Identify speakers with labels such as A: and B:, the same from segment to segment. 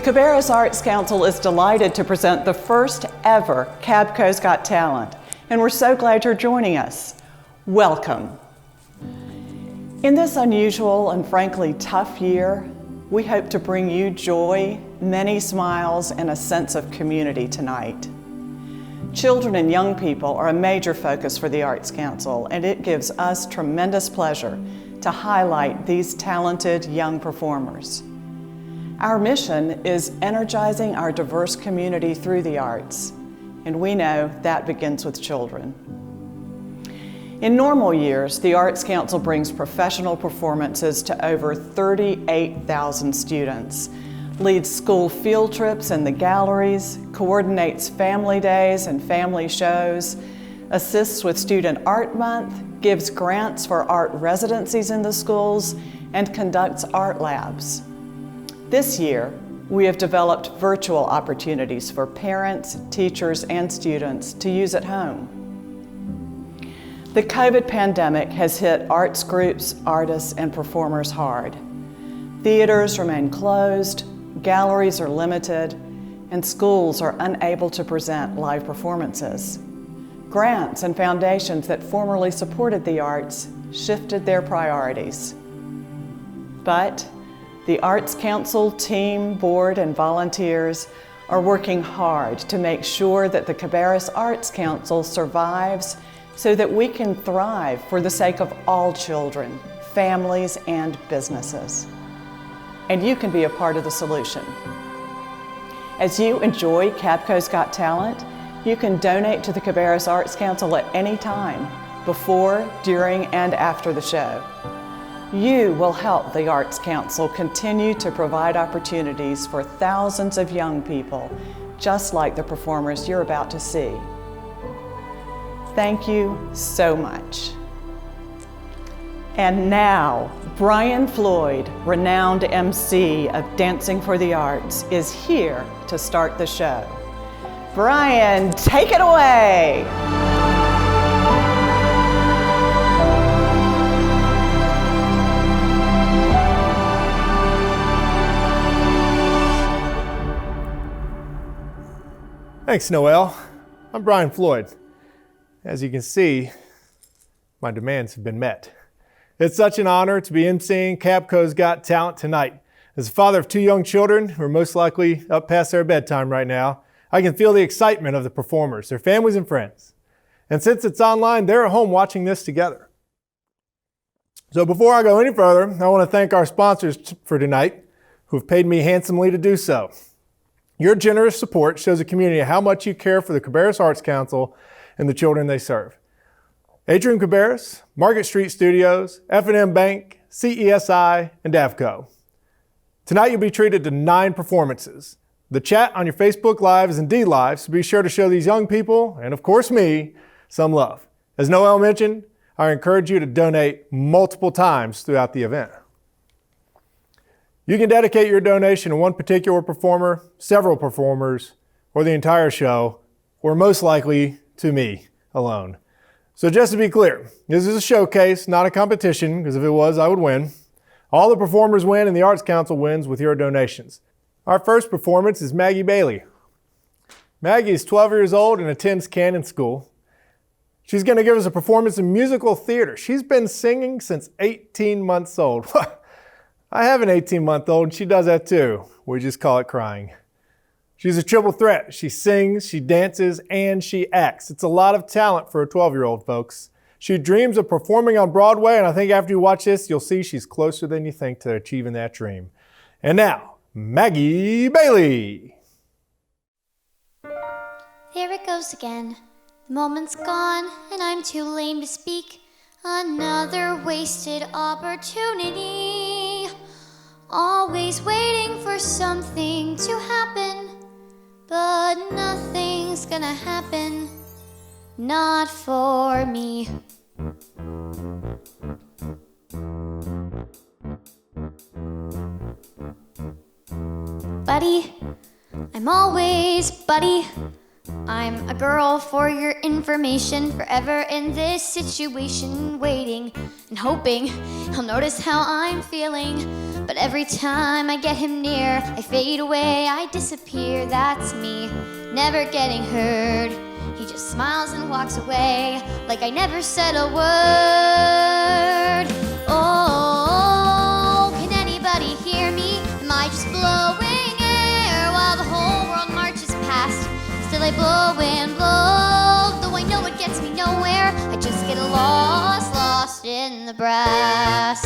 A: The Cabarrus Arts Council is delighted to present the first ever CabCo's Got Talent, and we're so glad you're joining us. Welcome. In this unusual and frankly tough year, we hope to bring you joy, many smiles, and a sense of community tonight. Children and young people are a major focus for the Arts Council, and it gives us tremendous pleasure to highlight these talented young performers. Our mission is energizing our diverse community through the arts, and we know that begins with children. In normal years, the Arts Council brings professional performances to over 38,000 students, leads school field trips in the galleries, coordinates family days and family shows, assists with Student Art Month, gives grants for art residencies in the schools, and conducts art labs. This year, we have developed virtual opportunities for parents, teachers, and students to use at home. The COVID pandemic has hit arts groups, artists, and performers hard. Theaters remain closed, galleries are limited, and schools are unable to present live performances. Grants and foundations that formerly supported the arts shifted their priorities. But the Arts Council team, board, and volunteers are working hard to make sure that the Cabarrus Arts Council survives so that we can thrive for the sake of all children, families, and businesses. And you can be a part of the solution. As you enjoy CabCo's Got Talent, you can donate to the Cabarrus Arts Council at any time, before, during, and after the show. You will help the Arts Council continue to provide opportunities for thousands of young people, just like the performers you're about to see. Thank you so much. And now, Brian Floyd, renowned MC of Dancing for the Arts, is here to start the show. Brian, take it away.
B: Thanks, Noel. I'm Brian Floyd. As you can see, my demands have been met. It's such an honor to be emceeing CabCo's Got Talent tonight. As a father of two young children who are most likely up past their bedtime right now, I can feel the excitement of the performers, their families and friends. And since it's online, they're at home watching this together. So before I go any further, I want to thank our sponsors for tonight, who have paid me handsomely to do so. Your generous support shows the community how much you care for the Cabarrus Arts Council and the children they serve. Adrian Cabarrus, Market Street Studios, F&M Bank, CESI, and DAVCO. Tonight you'll be treated to 9 performances. The chat on your Facebook Live is indeed live, so be sure to show these young people, and of course me, some love. As Noel mentioned, I encourage you to donate multiple times throughout the event. You can dedicate your donation to one particular performer, several performers, or the entire show, or most likely to me alone. So just to be clear, this is a showcase, not a competition, because if it was, I would win. All the performers win and the Arts Council wins with your donations. Our first performance is Maggie Bailey. Maggie is 12 years old and attends Cannon School. She's going to give us a performance in musical theater. She's been singing since 18 months old. I have an 18-month-old, and she does that too. We just call it crying. She's a triple threat. She sings, she dances, and she acts. It's a lot of talent for a 12-year-old, folks. She dreams of performing on Broadway, and I think after you watch this, you'll see she's closer than you think to achieving that dream. And now, Maggie Bailey.
C: There it goes again. The moment's gone, and I'm too lame to speak. Another wasted opportunity. Always waiting for something to happen, but nothing's gonna happen. Not for me. Buddy, I'm always buddy. I'm a girl for your information, forever in this situation, waiting and hoping he'll notice how I'm feeling. But every time I get him near, I fade away, I disappear. That's me, never getting heard. He just smiles and walks away like I never said a word. Oh, can anybody hear me? Am I just blowing air while the whole world marches past? Still I blow and blow, though I know it gets me nowhere. I just get lost, lost in the brass.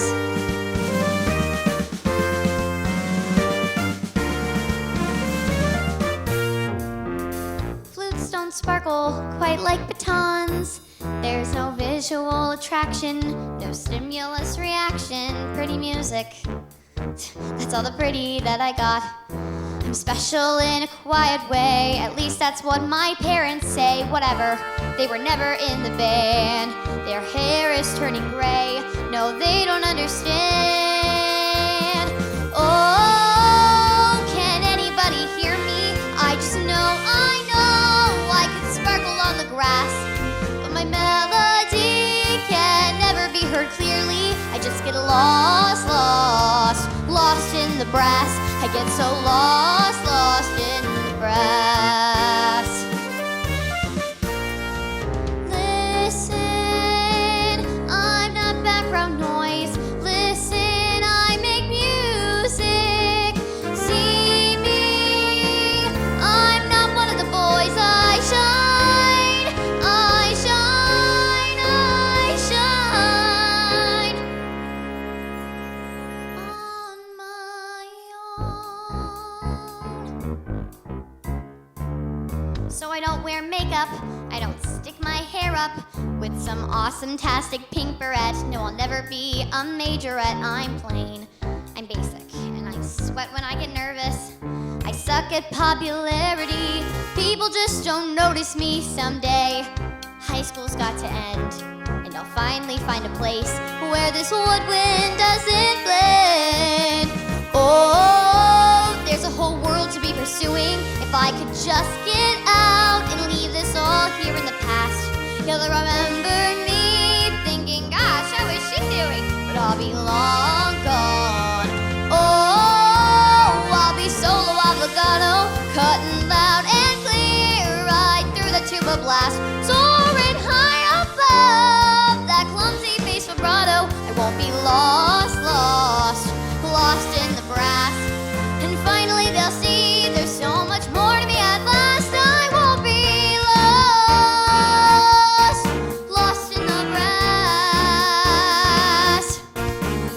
C: Flutes don't sparkle quite like batons. There's no visual attraction, no stimulus reaction. Pretty music, that's all the pretty that I got. I'm special in a quiet way, at least that's what my parents say. Whatever, they were never in the band. Their hair is turning gray, no they don't understand. Oh, can anybody hear me? I just know I could sparkle on the grass, but my melody can never be heard clearly. I just get lost, lost, lost in the brass. I get so lost, lost in the brass. Listen, I'm not background noise. Listen, I make music. See me, I'm not one of the boys. I shine, I shine, I shine on my own. So I don't wear makeup, I don't stick my hair up with some awesome-tastic pink beret. No, I'll never be a majorette. I'm plain, I'm basic, and I sweat when I get nervous. I suck at popularity, people just don't notice me someday. High school's got to end, and I'll finally find a place where this woodwind doesn't blend. Oh, there's a whole world to be pursuing. If I could just get out and leave this all here in the past, you'll remember me thinking, gosh, how is she doing? But I'll be long gone. Oh, I'll be solo avocado, cutting loud and clear right through the tuba blast, soaring high above that clumsy bass vibrato. I won't be lost, lost, lost in the brass. And finally they'll see there's so much more to me at last. I won't be lost, lost in the brass,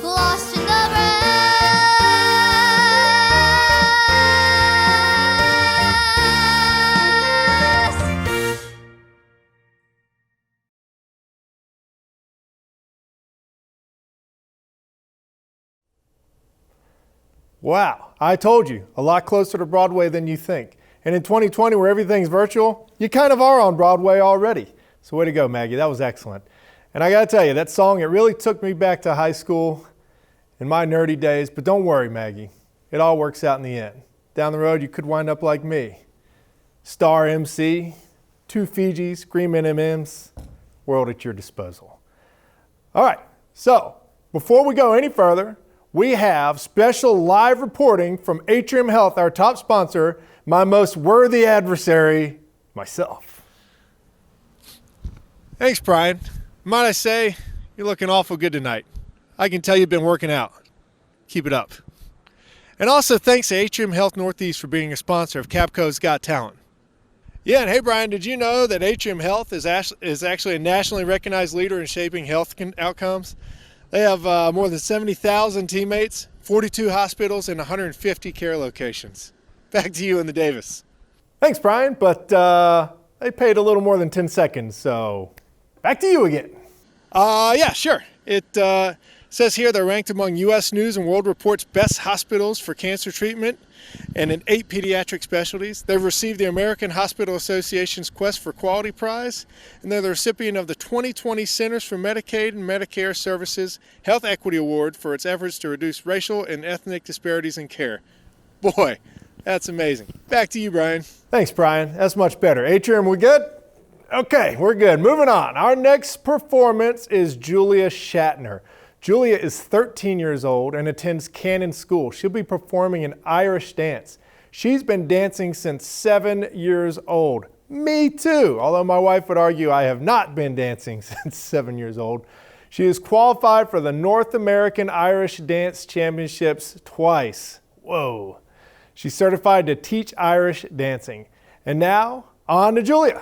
C: lost in the brass.
B: Wow, I told you, a lot closer to Broadway than you think. And in 2020, where everything's virtual, you kind of are on Broadway already. So way to go, Maggie, that was excellent. And I gotta tell you, that song, it really took me back to high school in my nerdy days, but don't worry, Maggie, it all works out in the end. Down the road, you could wind up like me. Star MC, 2 Fijis, Cream M&Ms, world at your disposal. All right, so before we go any further, we have special live reporting from Atrium Health, our top sponsor, my most worthy adversary, myself. Thanks, Brian. Might I say, you're looking awful good tonight. I can tell you've been working out. Keep it up. And also thanks to Atrium Health Northeast for being a sponsor of CabCo's Got Talent. Yeah, and hey, Brian, did you know that Atrium Health is actually a nationally recognized leader in shaping health outcomes? They have more than 70,000 teammates, 42 hospitals, and 150 care locations. Back to you in the Davis. Thanks, Brian, but they paid a little more than 10 seconds, so back to you again. Yeah, sure. It says here they're ranked among U.S. News and World Report's best hospitals for cancer treatment and in 8 pediatric specialties. They've received the American Hospital Association's Quest for Quality Prize, and they're the recipient of the 2020 Centers for Medicaid and Medicare Services Health Equity Award for its efforts to reduce racial and ethnic disparities in care. Boy, that's amazing. Back to you, Brian. Thanks, Brian. That's much better. Atrium, we good? Okay, we're good. Moving on. Our next performance is Julia Shatner. Julia is 13 years old and attends Cannon School. She'll be performing an Irish dance. She's been dancing since 7 years old. Me too, although my wife would argue I have not been dancing since 7 years old. She is qualified for the North American Irish Dance Championships twice. Whoa. She's certified to teach Irish dancing. And now, on to Julia.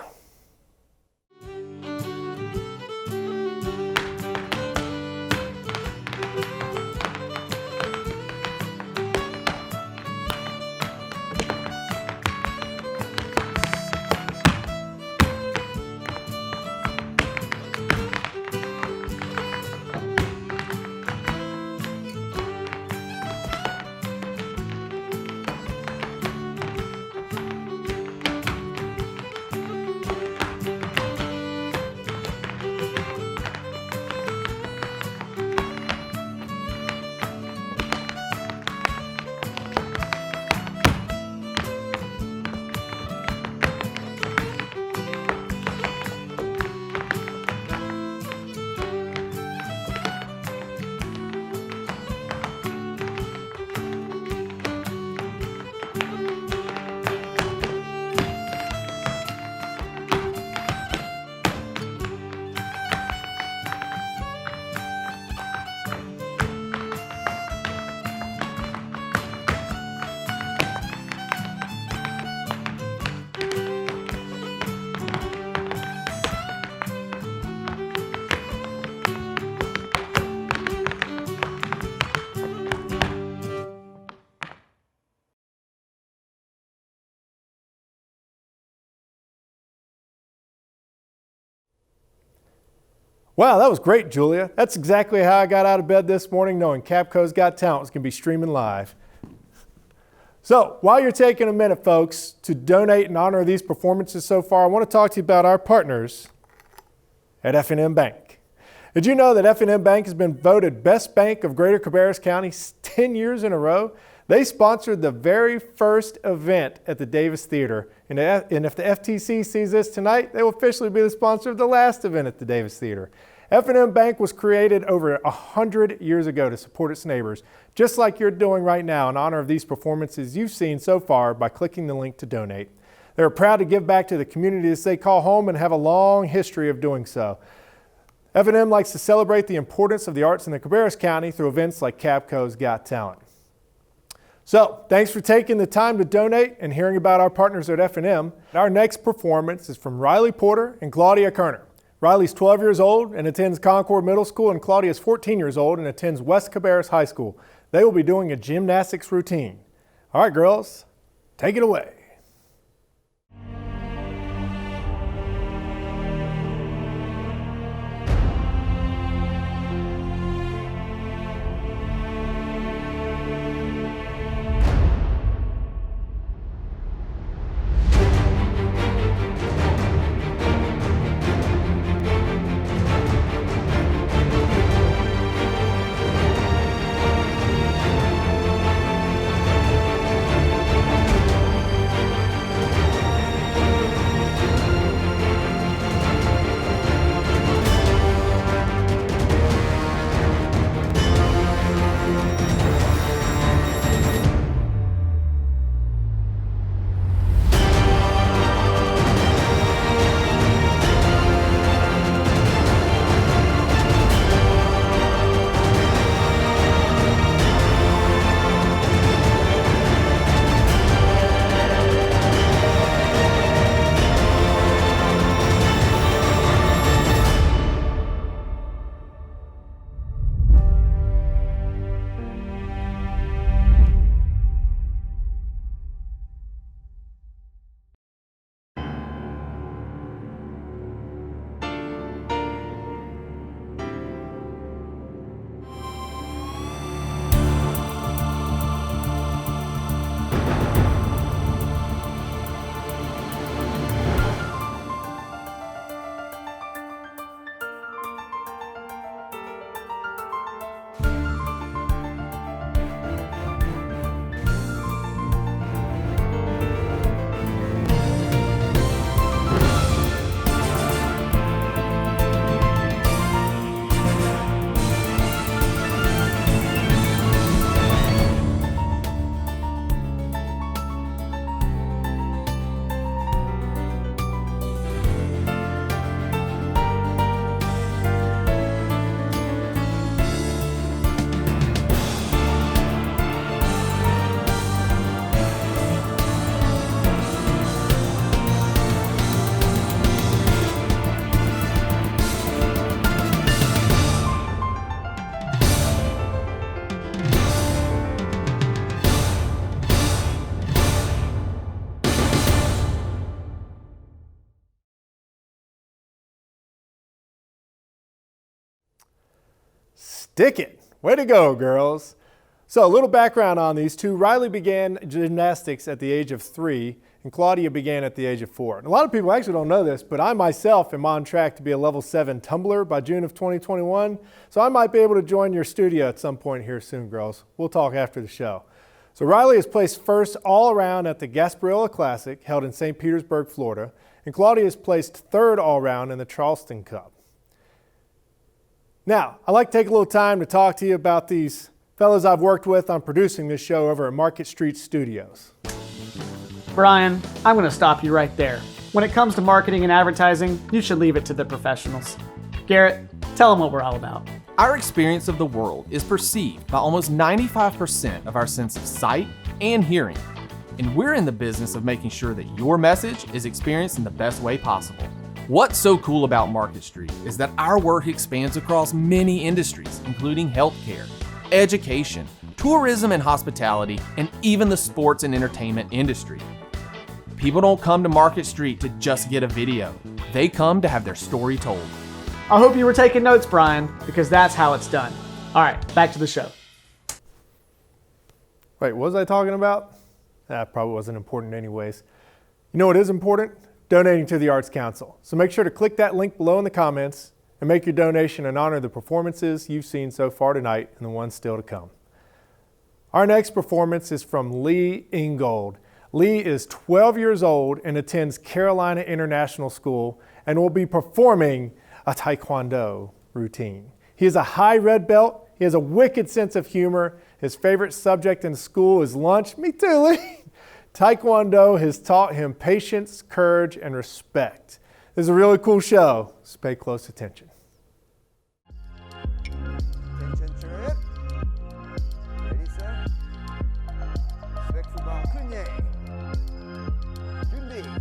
B: Wow, that was great, Julia. That's exactly how I got out of bed this morning, knowing CabCo's Got Talent was going to be streaming live. So, while you're taking a minute, folks, to donate in honor of these performances so far, I want to talk to you about our partners at F&M Bank. Did you know that F&M Bank has been voted Best Bank of Greater Cabarrus County 10 years in a row? They sponsored the very first event at the Davis Theater. And if the FTC sees this tonight, they will officially be the sponsor of the last event at the Davis Theater. F&M Bank was created over 100 years ago to support its neighbors, just like you're doing right now in honor of these performances you've seen so far by clicking the link to donate. They're proud to give back to the communities they call home and have a long history of doing so. F&M likes to celebrate the importance of the arts in the Cabarrus County through events like CabCo's Got Talent. So, thanks for taking the time to donate and hearing about our partners at F&M. Our next performance is from Riley Porter and Claudia Kerner. Riley's 12 years old and attends Concord Middle School, and Claudia is 14 years old and attends West Cabarrus High School. They will be doing a gymnastics routine. All right, girls, take it away. Stick it. Way to go, girls. So a little background on these two. Riley began gymnastics at the age of 3, and Claudia began at the age of 4. And a lot of people actually don't know this, but I myself am on track to be a level 7 tumbler by June of 2021. So I might be able to join your studio at some point here soon, girls. We'll talk after the show. So Riley has placed first all around at the Gasparilla Classic held in St. Petersburg, Florida, and Claudia has placed third all around in the Charleston Cup. Now, I'd like to take a little time to talk to you about these fellows I've worked with on producing this show over at Market Street Studios.
D: Brian, I'm going to stop you right there. When it comes to marketing and advertising, you should leave it to the professionals. Garrett, tell them what we're all about.
E: Our experience of the world is perceived by almost 95% of our sense of sight and hearing. And we're in the business of making sure that your message is experienced in the best way possible. What's so cool about Market Street is that our work expands across many industries, including healthcare, education, tourism and hospitality, and even the sports and entertainment industry. People don't come to Market Street to just get a video. They come to have their story told.
D: I hope you were taking notes, Brian, because that's how it's done. All right, back to the show.
B: Wait, what was I talking about? That probably wasn't important anyways. You know what is important? Donating to the Arts Council. So make sure to click that link below in the comments and make your donation and honor the performances you've seen so far tonight and the ones still to come. Our next performance is from Lee Ingold. Lee is 12 years old and attends Carolina International School and will be performing a Taekwondo routine. He is a high red belt. He has a wicked sense of humor. His favorite subject in school is lunch. Me too, Lee. Taekwondo has taught him patience, courage, and respect. This is a really cool show, so pay close attention.
F: Attention to it. Ready, sir? Respect for Kunye. Jundi.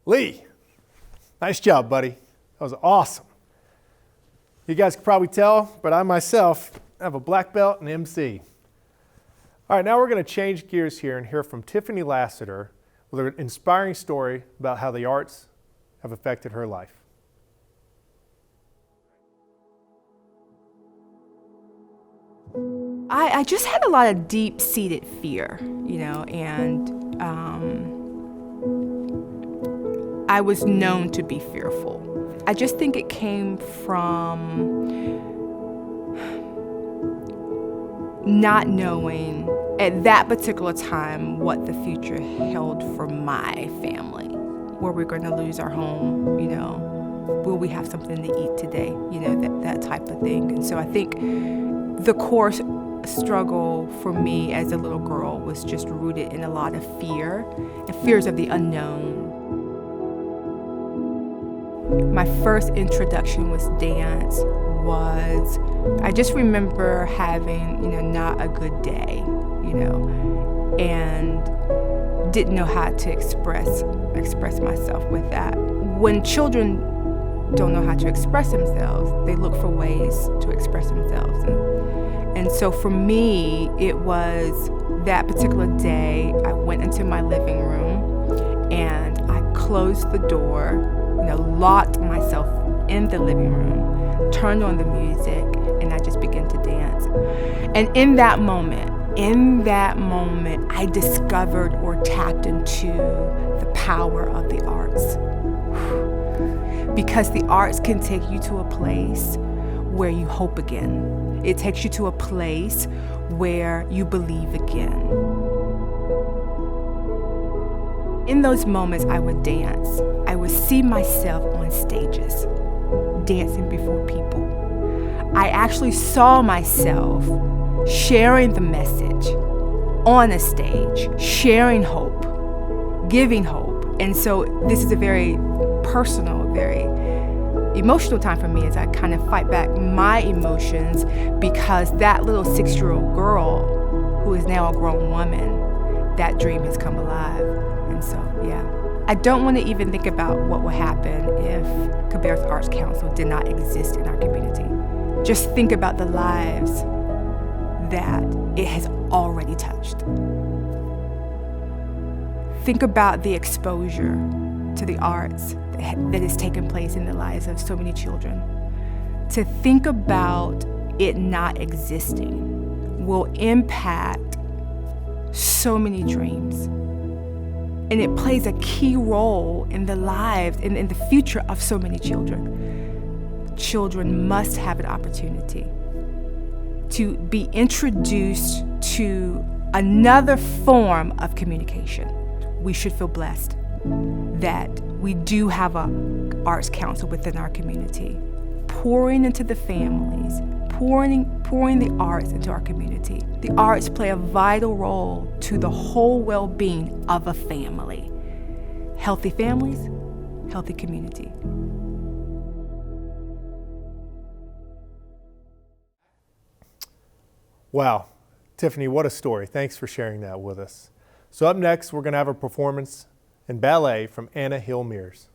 B: Lee, nice job, buddy. That was awesome. You guys can probably tell, but I myself have a black belt and MC. All right, now we're going to change gears here and hear from Tiffany Lassiter with an inspiring story about how the arts have affected her life.
G: I just had a lot of deep-seated fear, and I was known to be fearful. I just think it came from not knowing at that particular time what the future held for my family. Were we going to lose our home? Will we have something to eat today? That type of thing. And so I think the core struggle for me as a little girl was just rooted in a lot of fear and fears of the unknown. My first introduction with dance was, I just remember having, not a good day, and didn't know how to express myself with that. When children don't know how to express themselves, they look for ways to express themselves. And so for me, it was that particular day, I went into my living room and I closed the door, locked myself in the living room, turned on the music, and I just began to dance. And in that moment, I discovered or tapped into the power of the arts. Because the arts can take you to a place where you hope again. It takes you to a place where you believe again. In those moments, I would dance. I would see myself on stages, dancing before people. I actually saw myself sharing the message on a stage, sharing hope, giving hope. And so this is a very personal, very emotional time for me as I kind of fight back my emotions, because that little 6-year-old girl who is now a grown woman, that dream has come alive. And so, yeah. I don't want to even think about what would happen if Cabarrus Arts Council did not exist in our community. Just think about the lives that it has already touched. Think about the exposure to the arts that has taken place in the lives of so many children. To think about it not existing will impact so many dreams. And it plays a key role in the lives, in the future of so many children. Children must have an opportunity to be introduced to another form of communication. We should feel blessed that we do have an arts council within our community, pouring into the families, pouring the arts into our community. The arts play a vital role to the whole well-being of a family. Healthy families, healthy community.
B: Wow, Tiffany, what a story. Thanks for sharing that with us. So up next, we're going to have a performance in ballet from Anna Hill Mears.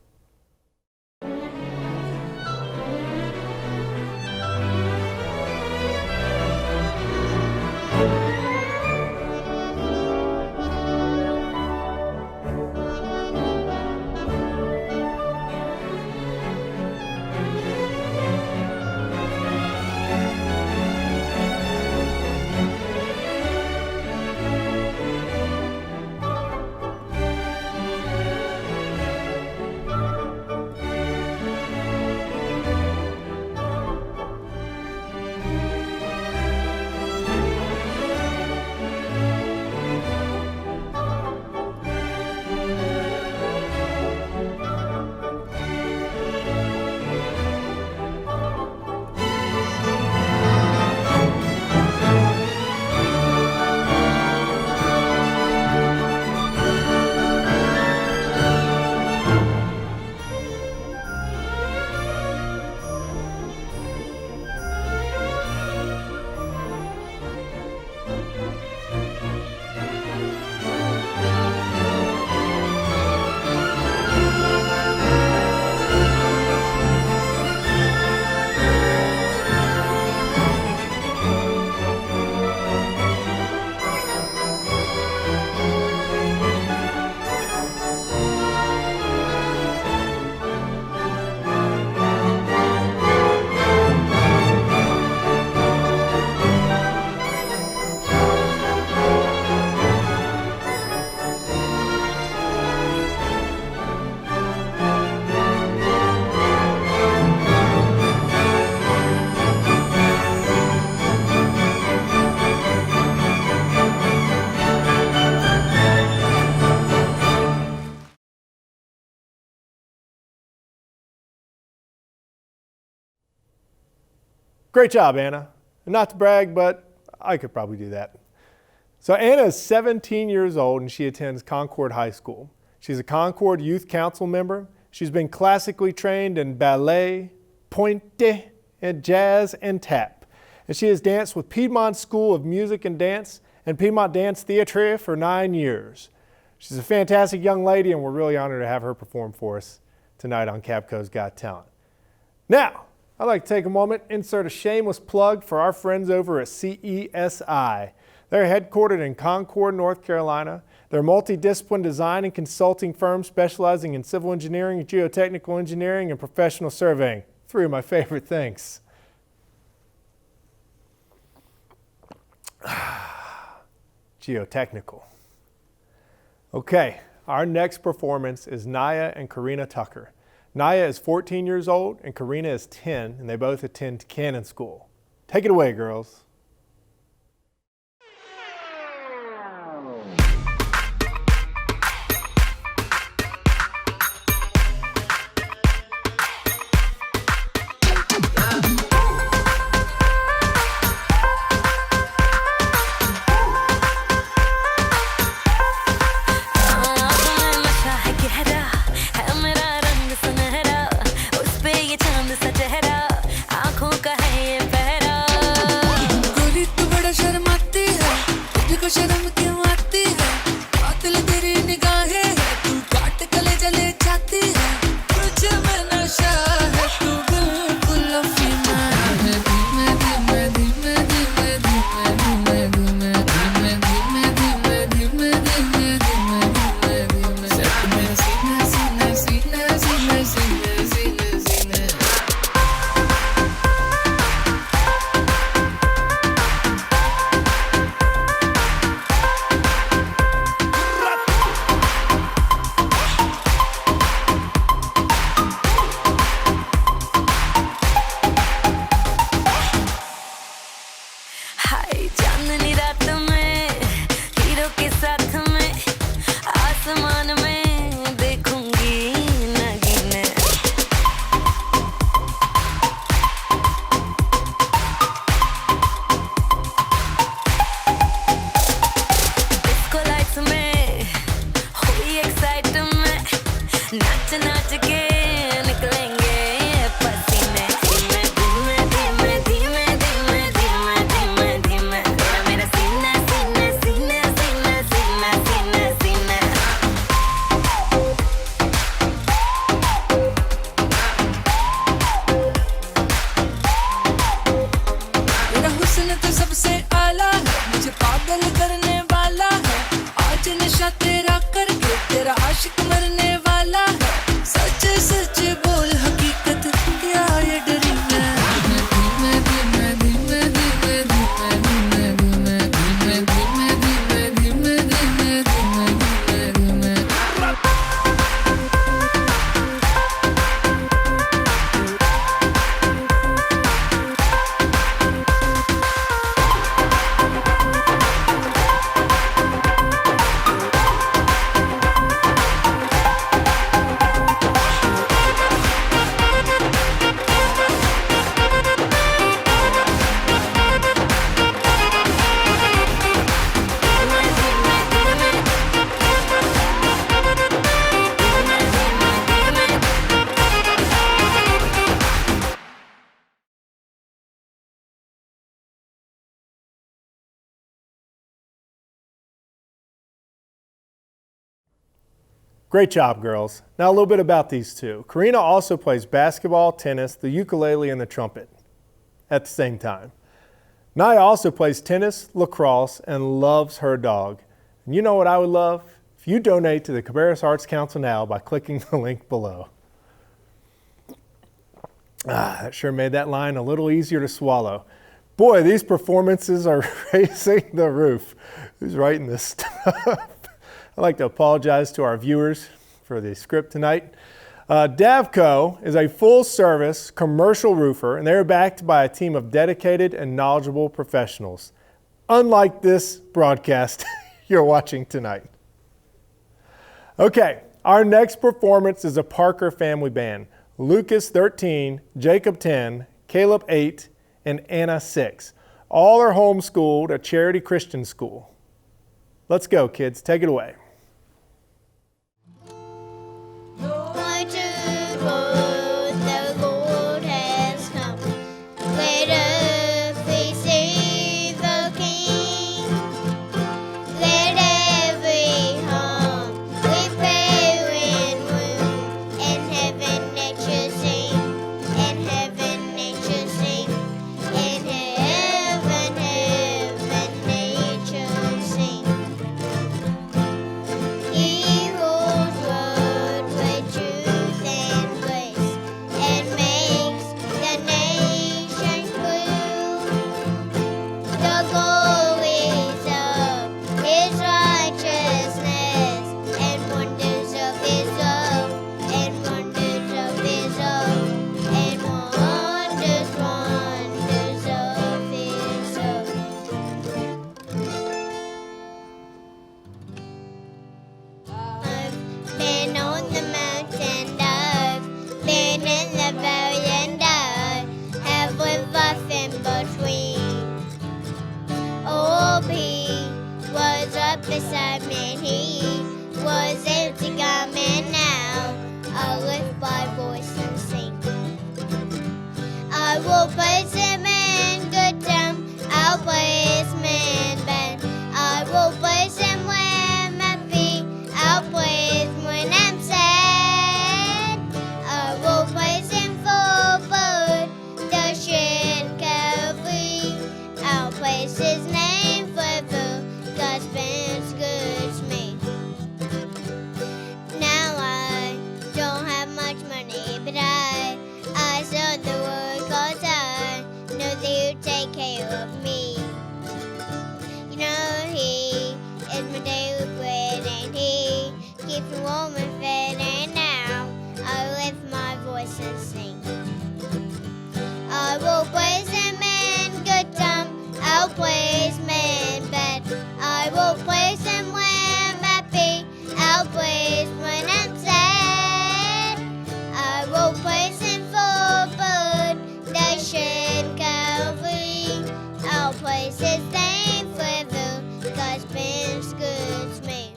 B: Great job, Anna. And not to brag, but I could probably do that. So Anna is 17 years old and she attends Concord High School. She's a Concord Youth Council member. She's been classically trained in ballet, pointe, and jazz, and tap. And she has danced with Piedmont School of Music and Dance and Piedmont Dance Theatre for 9 years. She's a fantastic young lady, and we're really honored to have her perform for us tonight on CabCo's Got Talent. Now, I'd like to take a moment, insert a shameless plug for our friends over at CESI. They're headquartered in Concord, North Carolina. They're a multidiscipline design and consulting firm specializing in civil engineering, geotechnical engineering, and professional surveying. Three of my favorite things. Geotechnical. Okay, our next performance is Naya and Karina Tucker. Naya is 14 years old and Karina is 10, and they both attend Cannon School. Take it away, girls. Great job, girls. Now a little bit about these two. Karina also plays basketball, tennis, the ukulele, and the trumpet at the same time. Naya also plays tennis, lacrosse, and loves her dog. And you know what I would love? If you donate to the Cabarrus Arts Council now by clicking the link below. That sure made that line a little easier to swallow. Boy, these performances are raising the roof. Who's writing this stuff? I'd like to apologize to our viewers for the script tonight. CabCo is a full-service commercial roofer, and they're backed by a team of dedicated and knowledgeable professionals, unlike this broadcast you're watching tonight. Okay, our next performance is a Parker family band. Lucas 13, Jacob 10, Caleb 8, and Anna 6. All are homeschooled at Charity Christian School. Let's go, kids. Take it away.
C: Let every home praise him in good time. I'll praise him in bad. I will praise him when I'm happy. I'll praise him when I'm sad. I will praise him for food, the shit Calvary. I'll praise his name forever, God's been good to me. Now I don't have much money, but I serve the Lord 'cause I know that you take care of me. You know he is my daily bread, and he keeps me warm and fed, and now I lift my voice and sing. I will praise him in good time, I'll praise him in bad. I will praise him when I'm happy, I'll praise him when I'm sad. I will praise him for blood that shed Calvary. I'll praise his name forever, God's been good to me.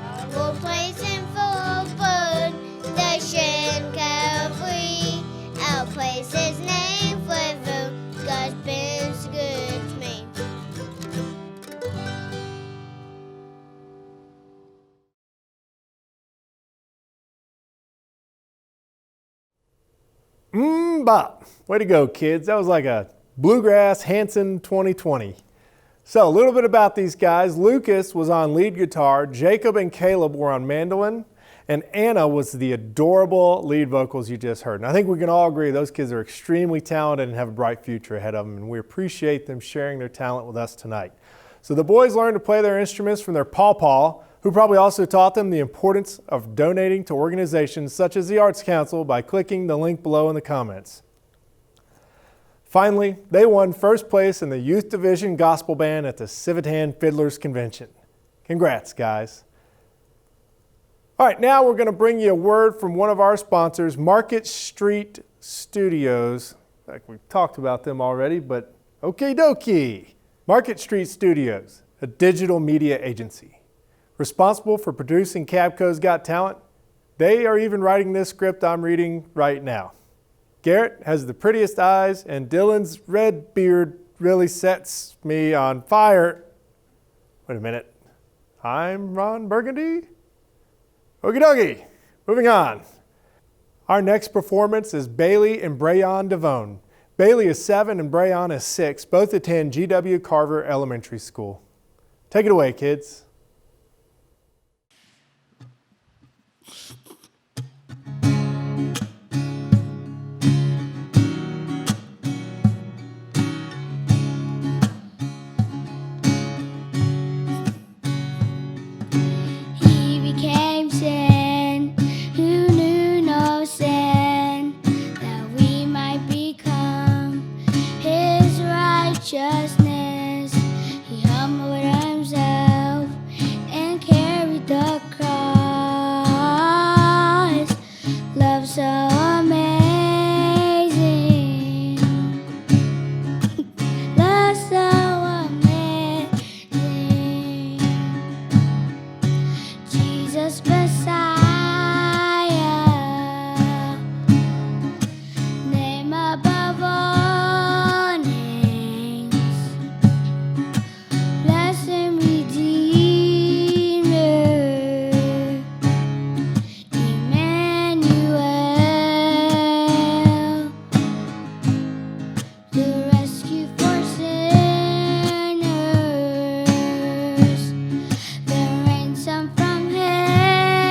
C: I will praise him for blood that shed Calvary. I'll praise his name forever, God's been good to me.
B: Bop. Way to go, kids. That was like a Bluegrass Hanson 2020. So a little bit about these guys. Lucas was on lead guitar, Jacob and Caleb were on mandolin, and Anna was the adorable lead vocals you just heard. And I think we can all agree those kids are extremely talented and have a bright future ahead of them, and we appreciate them sharing their talent with us tonight. So the boys learned to play their instruments from their pawpaw, who probably also taught them the importance of donating to organizations such as the Arts Council by clicking the link below in the comments. Finally, they won first place in the Youth Division Gospel Band at the Civitan Fiddlers Convention. Congrats, guys. All right, now we're going to bring you a word from one of our sponsors, Market Street Studios. In fact, we've talked about them already, but okie dokie. Market Street Studios, a digital media agency. Responsible for producing CabCo's Got Talent, they are even writing this script I'm reading right now. Garrett has the prettiest eyes, and Dylan's red beard really sets me on fire. Wait a minute. I'm Ron Burgundy? Okie dokie. Moving on. Our next performance is Bailey and Brayon Devone. Bailey is 7 and Brayon is 6. Both attend G.W. Carver Elementary School. Take it away, kids.
C: Righteousness, he humbled himself and carried the cross. Love so amazing, love so amazing. Jesus Messiah, name above all names. Blessed Redeemer, Emmanuel, the rescue for sinners, the ransom from hell.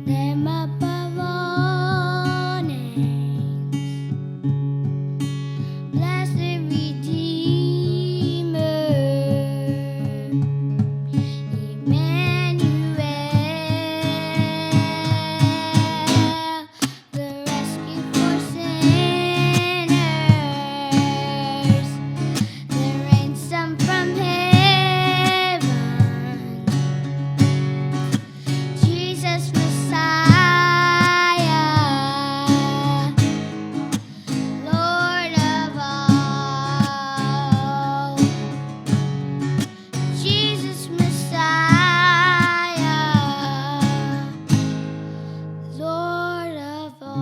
C: Them above all names, blessed Redeemer, Emmanuel, the rescue for sinners, the ransom from heaven, Jesus Messiah, Lord of all. Jesus Messiah, Lord of all.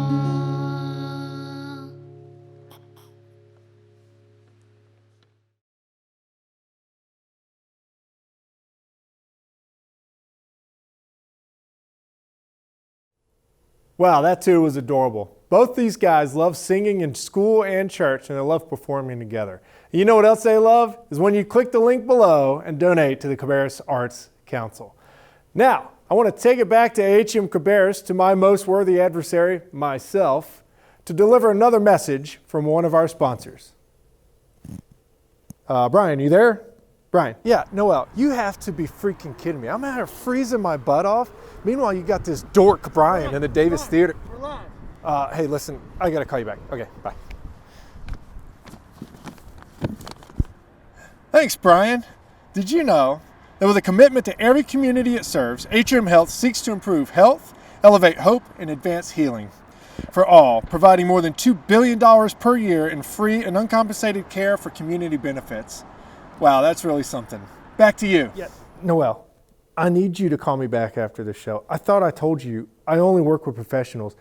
B: Wow, that too was adorable. Both these guys love singing in school and church, and they love performing together. And you know what else they love? Is when you click the link below and donate to the Cabarrus Arts Council. Now, I want to take it back to HM Cabarrus, to my most worthy adversary, myself, to deliver another message from one of our sponsors. Brian, you there? Brian, yeah, Noel, you have to be freaking kidding me. I'm out here freezing my butt off. Meanwhile, you got this dork Brian in the Davis Theater.
F: We're live.
B: Hey, listen, I gotta call you back. Okay, bye. Thanks, Brian. Did you know that with a commitment to every community it serves, HM Health seeks to improve health, elevate hope, and advance healing for all, providing more than $2 billion per year in free and uncompensated care for community benefits. Wow, that's really something. Back to you. Yeah, Noel, I need you to call me back after the show. I thought I told you I only work with professionals.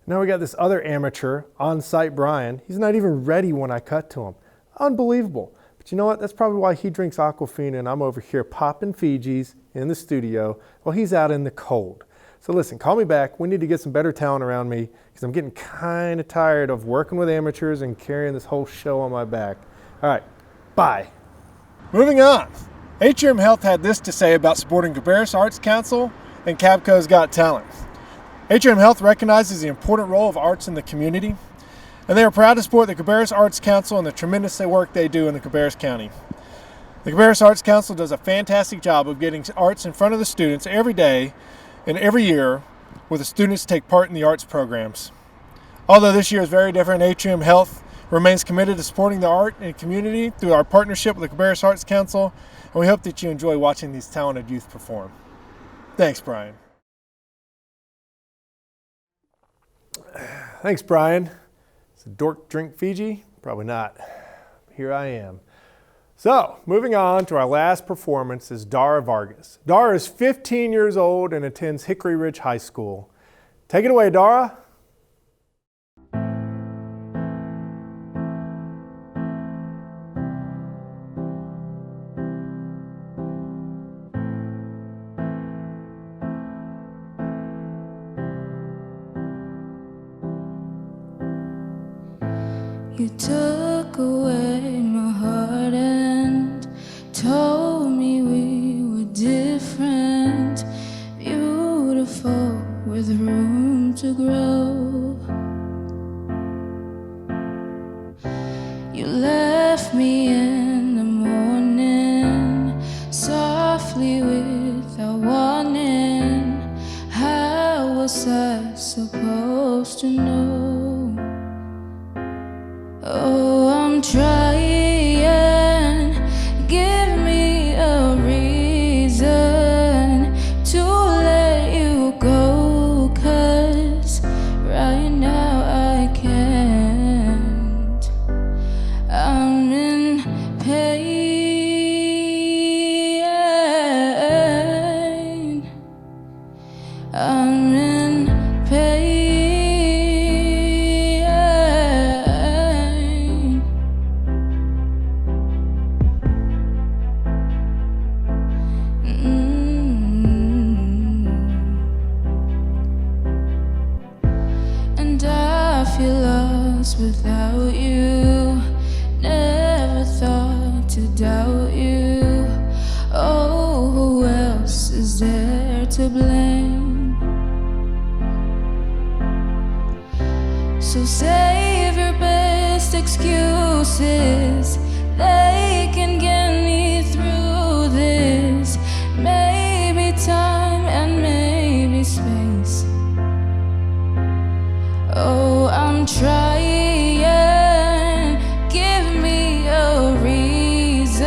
B: Now we got this other amateur, on-site Brian. He's not even ready when I cut to him. Unbelievable. But you know what? That's probably why he drinks Aquafina and I'm over here popping Fijis in the studio while he's out in the cold. So listen, call me back. We need to get some better talent around me because I'm getting kind of tired of working with amateurs and carrying this whole show on my back. All right, bye. Moving on. HM Health had this to say about supporting Cabarrus Arts Council and CabCo's Got Talent. HM Health recognizes the important role of arts in the community, and they are proud to support the Cabarrus Arts Council and the tremendous work they do in the Cabarrus County. The Cabarrus Arts Council does a fantastic job of getting arts in front of the students every day and every year, where the students take part in the arts programs. Although this year is very different, HM Health remains committed to supporting the art and community through our partnership with the Cabarrus Arts Council, and we hope that you enjoy watching these talented youth perform. Thanks, Brian. Thanks, Brian. Does a dork drink Fiji? Probably not. Here I am. So, moving on to our last performance is Dara Vargas. Dara is 15 years old and attends Hickory Ridge High School. Take it away, Dara.
H: You took away my heart and told me we were different, beautiful with room to grow. You left me in the morning, softly without warning. How was I supposed to know? Oh, I'm trying, give me a reason to let you go, 'cause right now I can't. I'm in pain. I'm in pain. to blame. So save your best excuses, they can get me through this. Maybe time and maybe space. Oh, I'm trying, give me a reason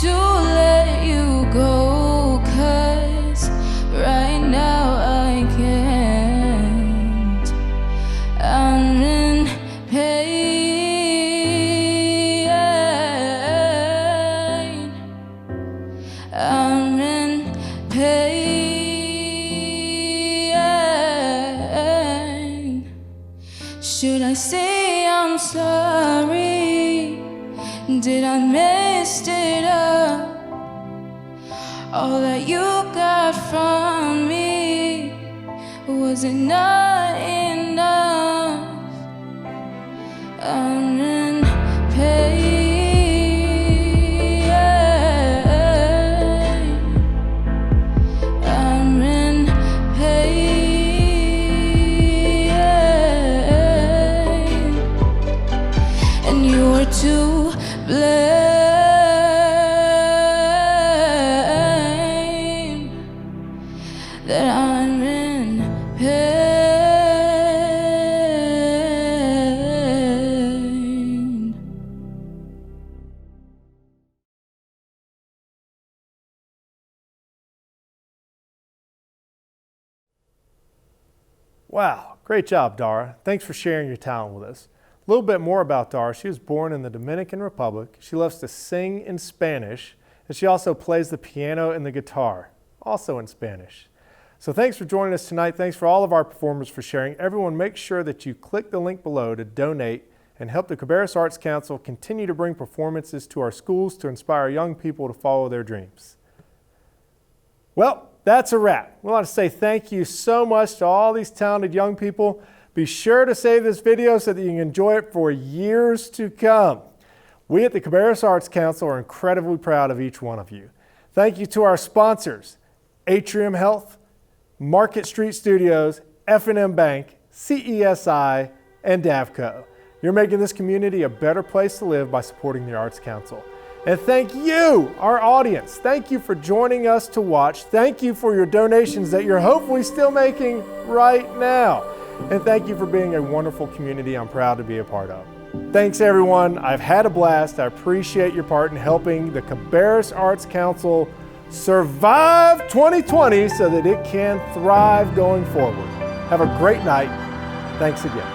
H: to let you go, 'cause right now I can't. I'm in pain. I'm in pain. Should I say I'm sorry? Did I mess it up? All that you got from me, was it not enough? I'm in pain. I'm in pain. And you were to blame that I'm in pain.
B: Wow, great job, Dara. Thanks for sharing your talent with us. A little bit more about Dara. She was born in the Dominican Republic. She loves to sing in Spanish, and she also plays the piano and the guitar, also in Spanish. So thanks for joining us tonight. Thanks for all of our performers for sharing. Everyone, make sure that you click the link below to donate and help the Cabarrus Arts Council continue to bring performances to our schools to inspire young people to follow their dreams. Well, that's a wrap. We want to say thank you so much to all these talented young people. Be sure to save this video so that you can enjoy it for years to come. We at the Cabarrus Arts Council are incredibly proud of each one of you. Thank you to our sponsors, Atrium Health, Market Street Studios, F&M Bank, CESI, and CabCo. You're making this community a better place to live by supporting the Arts Council. And thank you, our audience. Thank you for joining us to watch. Thank you for your donations that you're hopefully still making right now. And thank you for being a wonderful community I'm proud to be a part of. Thanks everyone. I've had a blast. I appreciate your part in helping the Cabarrus Arts Council survive 2020 so that it can thrive going forward. Have a great night. Thanks again.